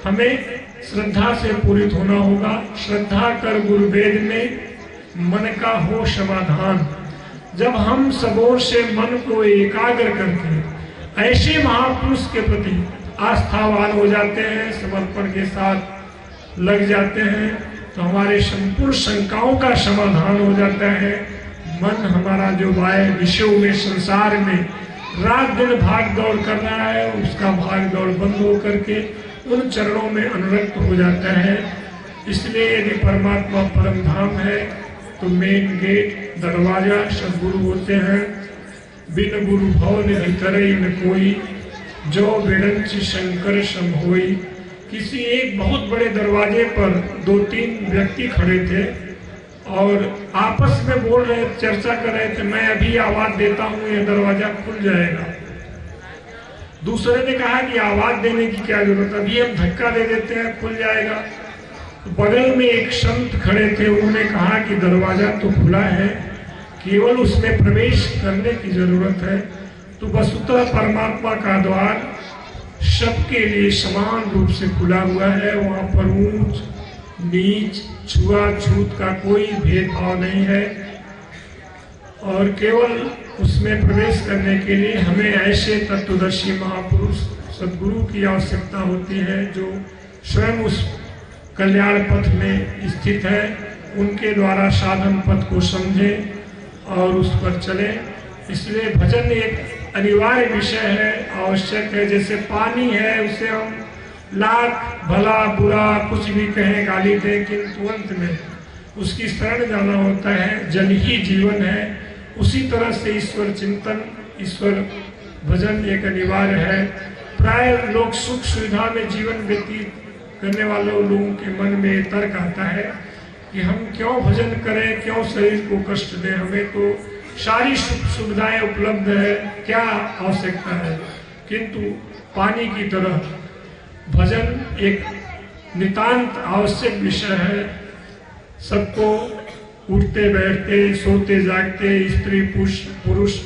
हमें श्रद्धा से पूरित होना होगा। श्रद्धा कर गुरु वेद में मन का हो समाधान। जब हम सबोर से मन को एकाग्र करके ऐसे महापुरुष के प्रति आस्थावान हो जाते हैं, समर्पण के साथ लग जाते हैं, तो हमारे संपूर्ण शंकाओं का समाधान हो जाता है। मन हमारा जो बाह्य विषयों में, संसार में रात दिन भाग दौड़ कर रहा है, उसका भाग दौड़ बंद हो करके उन चरणों में अनुरक्त हो जाता है। इसलिए यदि परमात्मा परम धाम है तो मेन गेट, दरवाजा सद्गुरु होते हैं। बिन गुरु भव निधि करे न कोई, जो विरंच शंकर सम होई। किसी एक बहुत बड़े दरवाजे पर 2-3 व्यक्ति खड़े थे और आपस में बोल रहे, चर्चा कर रहे थे, मैं अभी आवाज देता हूं यह दरवाजा खुल जाएगा। दूसरे ने कहा कि आवाज देने की क्या जरूरत, अभी हम धक्का दे देते हैं खुल जाएगा। बगल में एक संत खड़े थे, उन्होंने कहा कि दरवाजा तो खुला है, केवल उसमें प्रवेश करने की जरूरत है। तो वस्तुतः परमात्मा का द्वार सबके लिए समान रूप से खुला हुआ है। वहां पर ऊंच नीच, छुआछूत का कोई भेदभाव नहीं है। और केवल उसमें प्रवेश करने के लिए हमें ऐसे तत्वदर्शी महापुरुष सद्गुरु की आवश्यकता होती है, जो स्वयं उस कल्याण पथ में स्थित है। उनके द्वारा साधन पथ को समझे और उस पर चले। इसलिए भजन एक अनिवार्य विषय है, आवश्यक है। जैसे पानी है, उसे हम लाख भला बुरा कुछ भी कहें, गाली दें, किंतु अंत में उसकी शरण जाना होता है। जल ही जीवन है। उसी तरह से ईश्वर चिंतन, ईश्वर भजन एक अनिवार्य है। प्राय लोग सुख सुविधा में जीवन व्यतीत करने वालों लोगों के मन में तर्क आता है कि हम क्यों भजन करें, क्यों शरीर को कष्ट दें, हमें तो सारी सुख सुविधाएं उपलब्ध है, क्या आवश्यकता है। किंतु पानी की तरह भजन एक नितांत आवश्यक विषय है। सबको उठते बैठते, सोते जागते, स्त्री पुरुष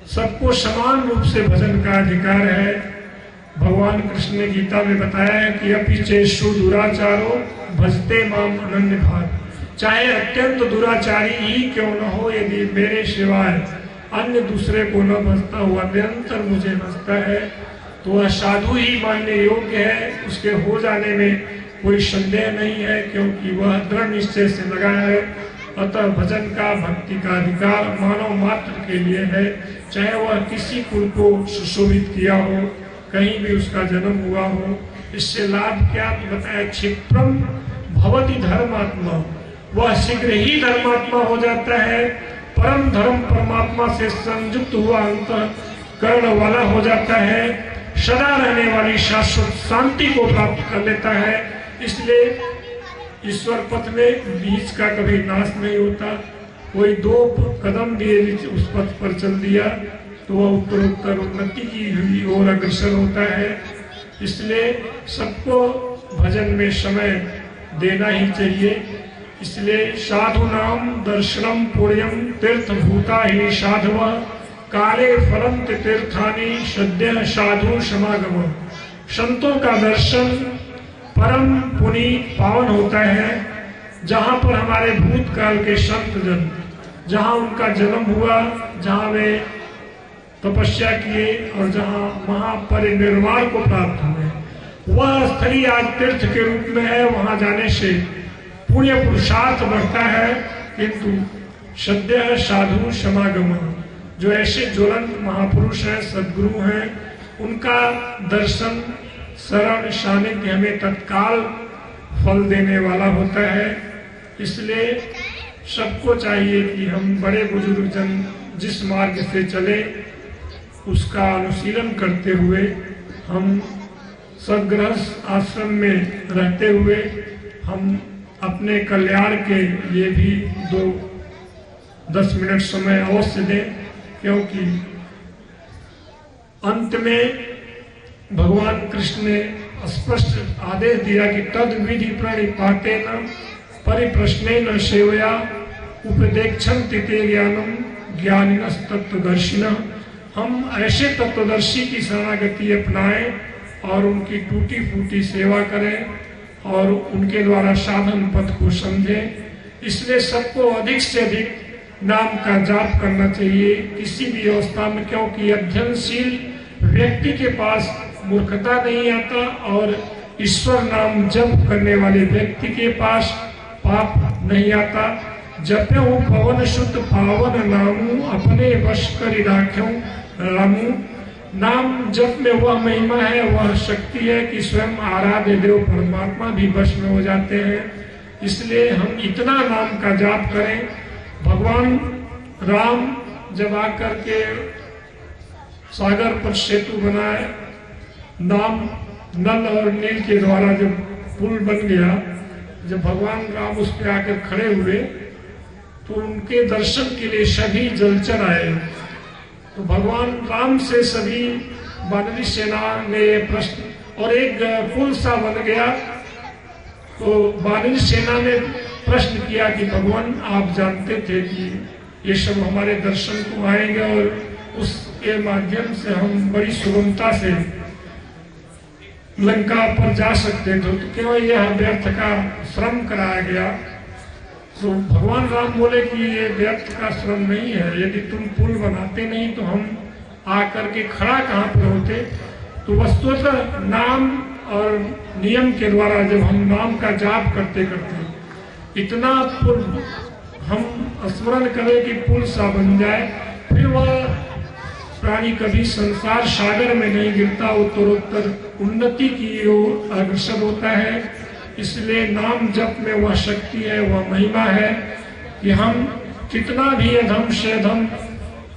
सबको समान रूप से भजन का अधिकार है। भगवान कृष्ण ने गीता में बताया है कि अपि चेषु दुराचारो भजते माम अनन्य भाग। चाहे अत्यंत दुराचारी ही क्यों न हो, यदि मेरे सिवाय अन्य दूसरे को न भजता हुआ निरंतर मुझे भजता है, तो वह साधु ही मानने योग्य है। उसके हो जाने में कोई संदेह नहीं है, क्योंकि वह दृढ़ निश्चय से लगा है। अतः भजन का, भक्ति का अधिकार मानव मात्र के लिए है, चाहे वह किसी कुल को सुशोभित किया हो, कहीं भी उसका जन्म हुआ हो। इससे लाभ क्या बताया? क्षिप्रम भवति धर्मात्मा, वह शीघ्र ही धर्मात्मा हो जाता है। परम धर्म परमात्मा से संयुक्त हुआ अंतःकरण वाला हो जाता है, सदा रहने वाली शाश्वत शांति को प्राप्त कर लेता है। इसलिए ईश्वर पथ में बीच का कभी नाश नहीं होता। कोई 2 कदम भी यदि उस पथ पर चल दिया तो वह उत्तरोत्तर उन्नति की हुई ओर अग्रसर होता है। इसलिए सबको भजन में समय देना ही चाहिए। इसलिए साधु नाम दर्शनम पुण्यम तीर्थ भूता ही साधव, काले फलंत तीर्थानि सद्य साधु समागम। संतों का दर्शन परम पुनीत पावन होता है। जहाँ पर हमारे भूतकाल के संत जन, जहाँ उनका जन्म हुआ, जहाँ वे तपस्या किए और जहाँ महापरिनिर्वाण को प्राप्त हुए, वह स्थली आज तीर्थ के रूप में है। वहां जाने से पुण्य पुरुषार्थ बढ़ता है। किंतु सद्य साधु समागम, जो ऐसे ज्वलंत महापुरुष हैं, सद्गुरु हैं, उनका दर्शन, शरण, सानिध्य हमें तत्काल फल देने वाला होता है। इसलिए सबको चाहिए कि हम बड़े बुजुर्ग जन जिस मार्ग से चले उसका अनुशीलन करते हुए, हम सद्गृहस्थ आश्रम में रहते हुए हम अपने कल्याण के लिए भी 2-10 मिनट समय अवश्य दें। क्योंकि अंत में भगवान कृष्ण ने स्पष्ट आदेश दिया कि तद विधि प्रणिपातेन परिप्रश्नेन सेवया उपदेक्षन्ति ते ज्ञानम ज्ञानिनस् तत्वदर्शिनः। हम ऐसे तत्वदर्शी की शरणागति अपनाएं और उनकी टूटी फूटी सेवा करें और उनके द्वारा साधन पथ को समझें। इसलिए सबको अधिक से अधिक नाम का जाप करना चाहिए किसी भी अवस्था में, क्योंकि अध्ययनशील व्यक्ति के पास मूर्खता नहीं आता और ईश्वर नाम जप करने वाले व्यक्ति के पास पाप नहीं आता। जप्यो पवन शुद्ध पावन नामू अपने वश करि राख्यो रामू। नाम जप में वह महिमा है, वह शक्ति है कि स्वयं आराध्य देव परमात्मा भी वश में हो जाते हैं। इसलिए हम इतना नाम का जाप करें। भगवान राम जब आकर के सागर पर सेतु बनाए, नाम नल और नील के द्वारा जब पुल बन गया, जब भगवान राम उस पर आकर खड़े हुए तो उनके दर्शन के लिए सभी जलचर आए। तो भगवान राम से सभी वानरी सेना ने प्रश्न, और एक पुल सा बन गया। तो वानरी सेना ने प्रश्न किया कि भगवान आप जानते थे कि ये सब हमारे दर्शन को आएंगे और उसके माध्यम से हम बड़ी सुगमता से लंका पर जा सकते थे, तो केवल यह व्यर्थ का श्रम कराया गया। तो भगवान राम बोले कि ये व्यर्थ का श्रम नहीं है, यदि तुम पुल बनाते नहीं तो हम आकर के खड़ा कहाँ पर होते। तो वस्तुतः नाम और नियम के द्वारा जब हम नाम का जाप करते करते इतना पुल हम स्मरण करें कि पुल सा बन जाए, फिर वह प्राणी कभी संसार सागर में नहीं गिरता, उत्तरोत्तर उन्नति की ओर अग्रसर होता है। इसलिए नाम जप में वह शक्ति है, वह महिमा है कि हम कितना भी अधम से अधम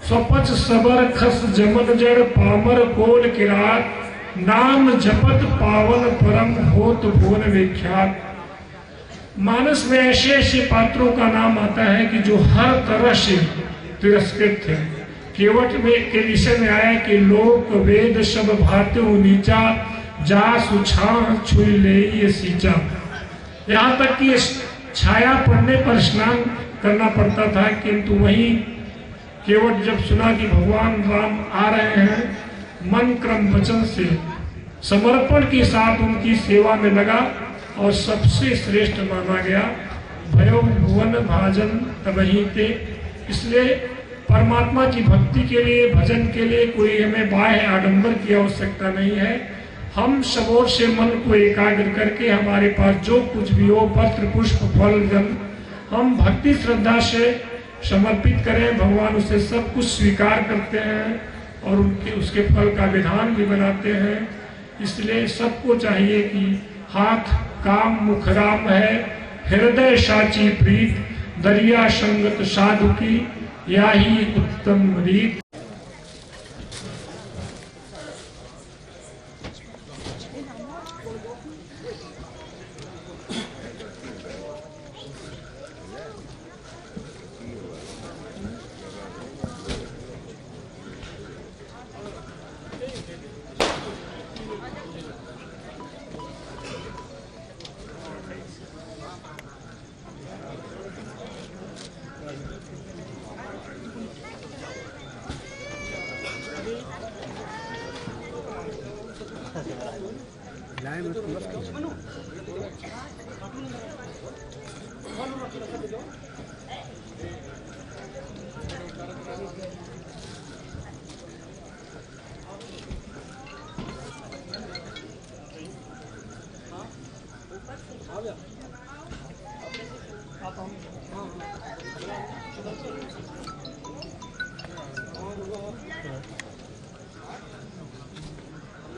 स्वपच सबर खस जमन जड़ पामर कोल किरात नाम जपत पावन परम होत भुवन विख्यात। मानस में ऐसे ऐसे पात्रों का नाम आता है कि जो हर तरह से तिरस्कृत है। केवट में के विषय में आया कि लोक वेद सब भाते नीचा जा सुछा छुई ले ये सींचा। यहाँ तक कि छाया पड़ने पर स्नान करना पड़ता था, किंतु वहीं केवट जब सुना कि भगवान राम आ रहे हैं, मन क्रम वचन से समर्पण के साथ उनकी सेवा में लगा और सबसे श्रेष्ठ माना गया। भयो भुवन भाजन तबही ते। इसलिए परमात्मा की भक्ति के लिए, भजन के लिए कोई हमें बाह्य आडंबर की आवश्यकता नहीं है। हम सब ओर से मन को एकाग्र करके हमारे पास जो कुछ भी हो, पत्र पुष्प फल जल, हम भक्ति श्रद्धा से समर्पित करें। भगवान उसे सब कुछ स्वीकार करते हैं और उसके फल का विधान भी बनाते हैं। इसलिए सबको चाहिए कि हाथ काम मुख राम है, हृदय साची प्रीत, दरिया संगत साधु की, या ही उत्तम रीत।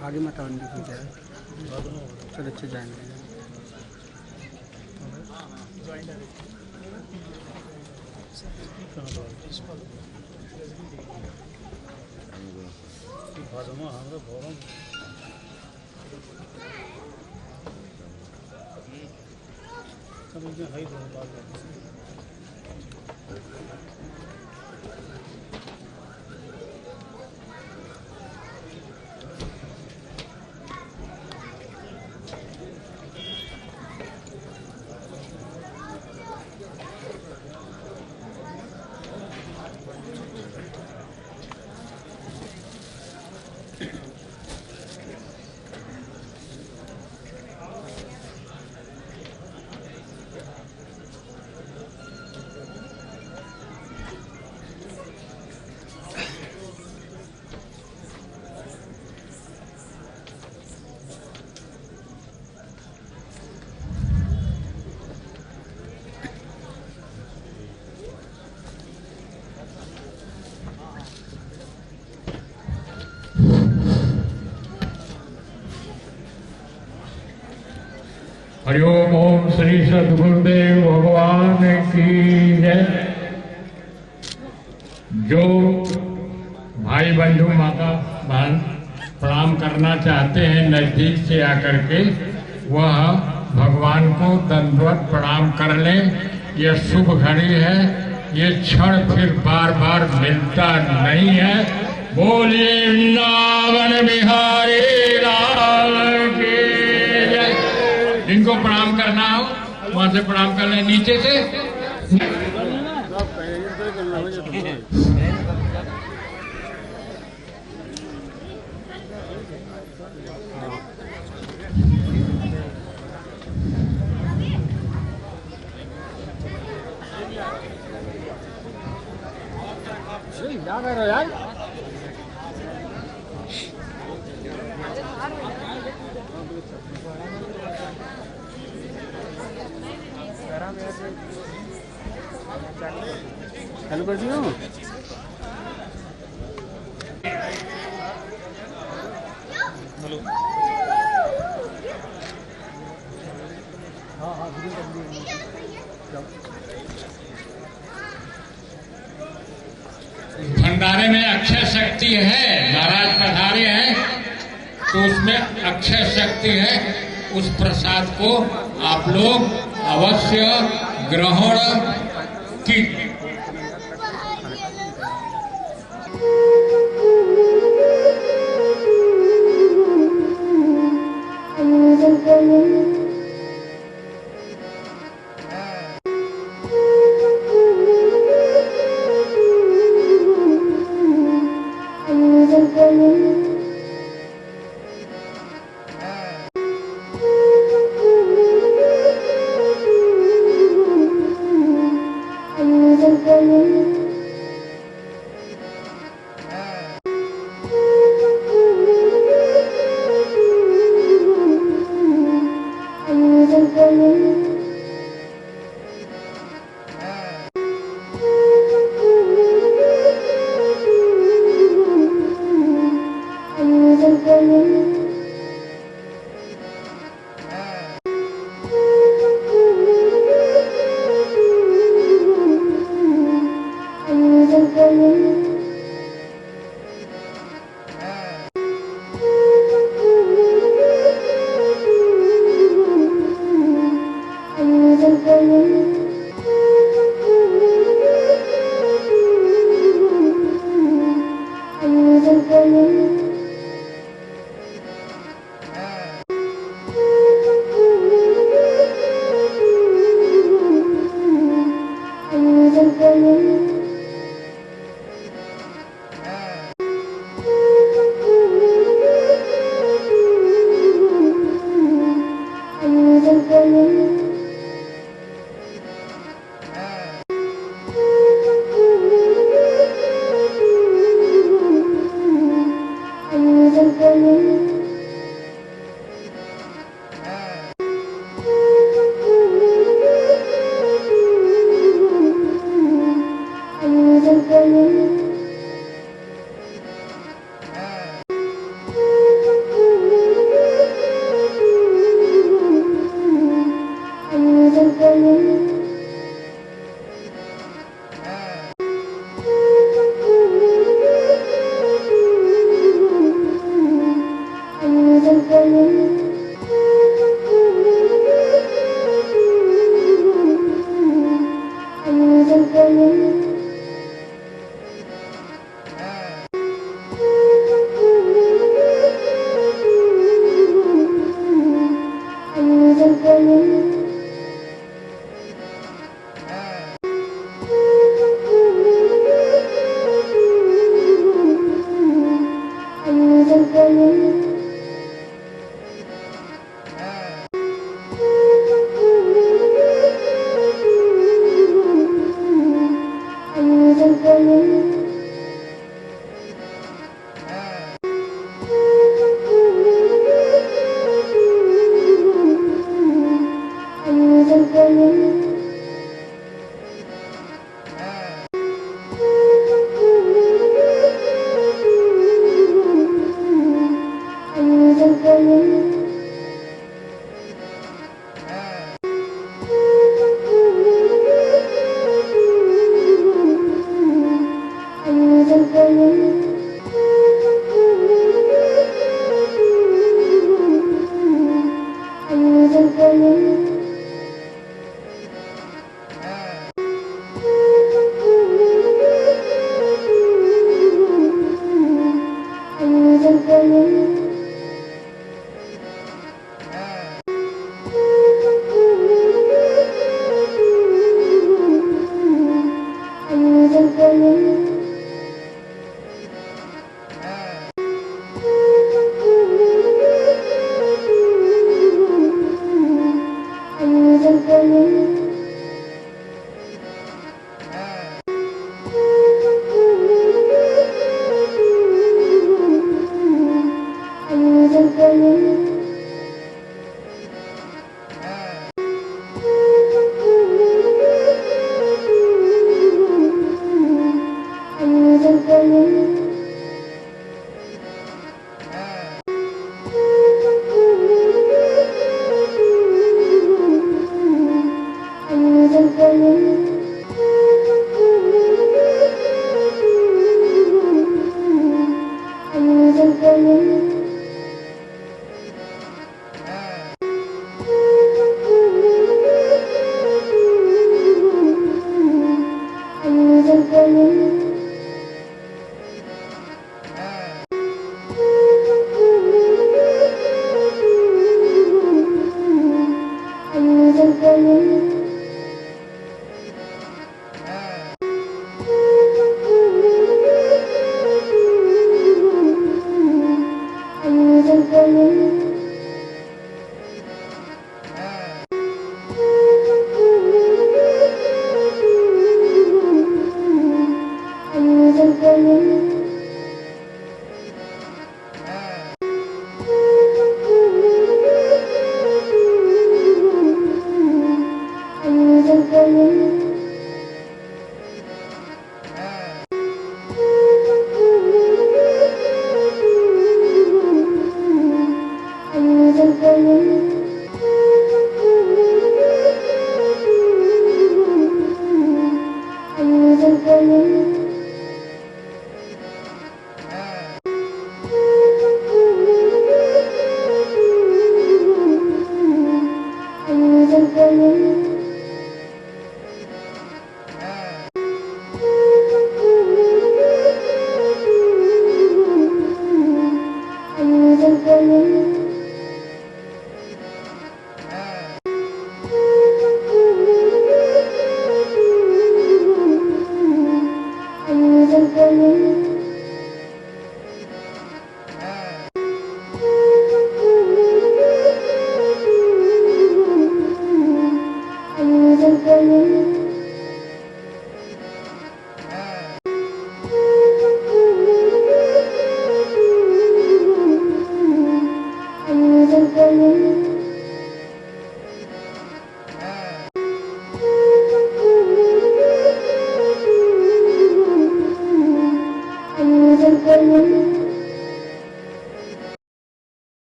आगे मत आने दीजिए, चल अच्छे जाएंगे। हरिओम ओम श्री सद्गुरुदेव भगवान की जय। जो भाई बंधु माता बहन प्रणाम करना चाहते हैं नजदीक से आकर के, वह भगवान को दंडवत प्रणाम कर लें। यह शुभ घड़ी है, ये क्षण फिर बार बार मिलता नहीं है। बोलिए वृंदावन बिहारी लाल की जय। जिनको प्रणाम करना हो वहां से प्रणाम कर लें, नीचे से। क्या कर रहे हो यार? हेलो कर दियो। हेलो। हाँ हाँ वीडियो कर दिए। भंडारे में अक्षय शक्ति है, महाराज पधारे हैं तो उसमें अक्षय शक्ति है। उस प्रसाद को आप लोग अवश्य ग्रहण की। Thank you.